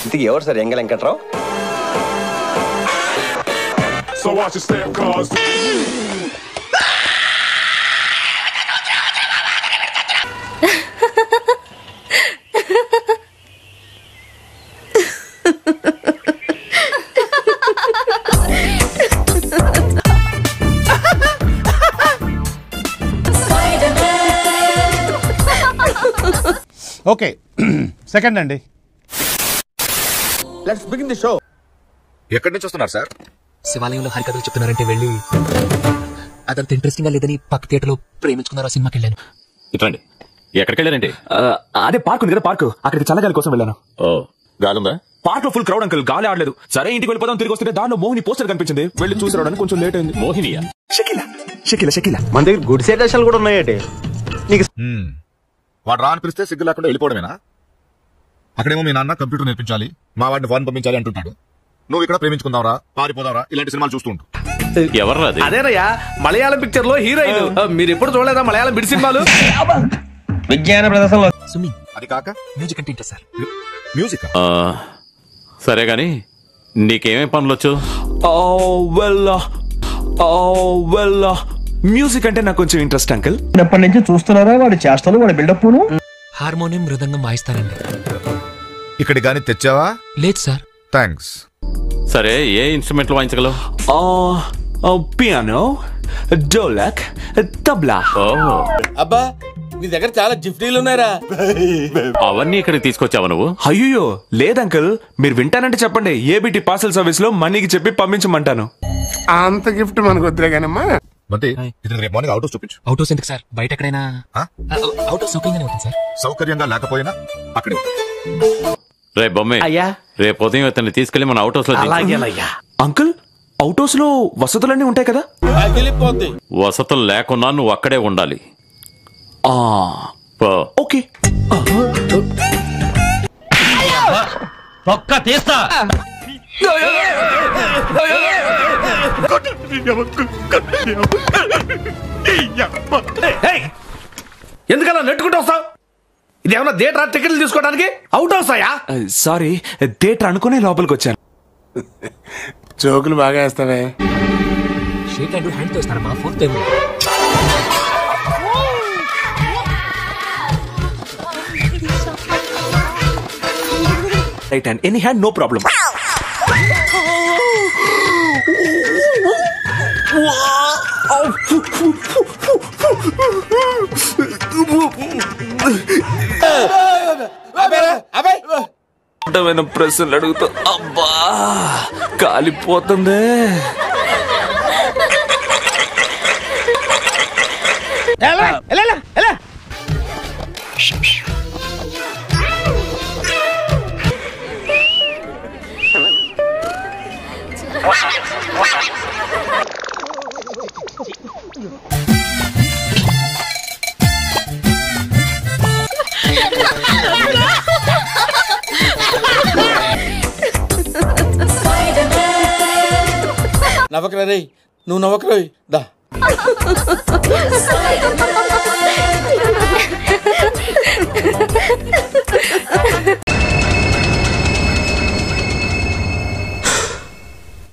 ఇంతకీ ఎవరు సార్ ఎంగ Venkatrao? So watch your step, cause okay second అండి. Let's begin the show. ఎక్కడి నుంచి వస్తున్నారు సార్? శివాలయంలో హరికథలు చెప్తున్నారంటే వెళ్ళి అదంత ఇంట్రెస్టింగ్ గా లేదని పక్క థియేటర్ లో ప్రేమించుకున్నారు. ఆ సినిమాకి వెళ్ళాను. ఇట్రండి. ఎక్కడికి వెళ్ళారండి? అదే పార్క్ ఉంది కదా, పార్క్, అక్కడికి చల్లగాలి కోసం వెళ్ళాను. ఓ గాలుందా? పార్క్ లో ఫుల్ క్రౌడ్ అంకుల్, గాలి ఆడలేదు. సరే ఇంటికి వెళ్ళిపోదాం, తిరిగి వస్తుంటే దానిలో మోహిని పోస్టర్ కనిపించింది. వెళ్ళి చూసి రావడానికి కొంచెం లేట్ అయింది. మోహినియా? షకీలా మన దగ్గర గుడ్ సెటేషన్లు కూడా ఉన్నాయండి. వాడు రా అని పిలిస్తే సిగ్గు లేకుండా వెళ్ళిపోవడమేనా? అక్కడేమో మీ నాన్న కంప్యూటర్ నేర్పించాలి, మా వాడిని ఫోన్ పంపించాలి అంటుంటాడు. నువ్వు ఇక్కడ ప్రేమించుకుందాంరా, పారిపోదావరా, ఇలాంటి సినిమాలు చూస్తూ ఉంటావు. ఎవరు? అదేనయ్యా, మలయాళం పిక్చర్ లో హీరోయిన్. మీరు ఎప్పుడు చూడలేదా మలయాళం బిడి సినిమాలు? విజ్ఞాన ప్రదర్శనలో స్విమ్మింగ్, అది కాక మ్యూజిక్ అంటే ఇంట్రెస్ట్ సార్. మ్యూజిక్? సరే గాని నీకేమేం పనులొచ్చు? మ్యూజిక్ అంటే నాకు కొంచెం ఇంట్రెస్ట్ అంకుల్. ఎప్పటి నుంచి చూస్తున్నారా వాడి చేష్టలు, వాడి బిల్డప్? హార్మోనియం, మృదంగం వాయిస్తారండి. ఇక్కడ గాని తెచ్చావా? లేదు సార్. థ్యాంక్స్. సరే ఏ ఇన్స్ట్రుమెంట్లు వాయించగలవు? పియానో, డోలక్, తబ్లా. అబ్బా మీ దగ్గర చాలా జిఫ్టీలు ఉన్నారా? అవన్నీ ఇక్కడికి తీసుకొచ్చావా నువ్వు? అయ్యో లేదంకుల్, మీరు వింటానంటే చెప్పండి. ఏబిటి పార్సల్ సర్వీస్ లో మనీకి చెప్పి పంపించమంటాను. అంత గిఫ్ట్ మనకు వద్దులే కానమ్మా. బంతి, ఇది రేపు మార్నింగ్ అవుట్ హౌస్ చూపించు. అవుట్ హౌస్ ఎందుకు సార్? బయట ఎక్కడైనా అవుట్ హౌస్ సౌకర్యంగానే ఉంటుంది సార్. సౌకర్యంగా లేకపోయినా అక్కడే. రే బొమ్మే, అయ్యా రేపు ఉదయం ఇతన్ని తీసుకెళ్లి మన అవుట్ హౌస్ లో అంకుల్, అవుట్ హౌస్ లో వసతులన్నీ ఉంటాయి కదా? వసతులు లేకున్నా నువ్వు అక్కడే ఉండాలి. ఓకే. తీస్తా. ఎందుకలా నెట్టుకుంటూ వస్తావు? ఇదేమన్నా థియేటర్ టికెట్లు తీసుకోవడానికి అవుట్ హౌస్ అయ్యా? సారీ, థియేటర్ అనుకునే లోపలికి వచ్చాను. జోకులు బాగా వేస్తావే. షేక్ హ్యాండ్ హ్యాండ్ తో ఇస్తారమ్మా. Fourth time right hand, any hand, no problem. ప్రశ్నలు అడుగుతా, అబ్బా కాలిపోతుంది. నవ్వకరా రే, నువ్వు నవ్వకరా. దా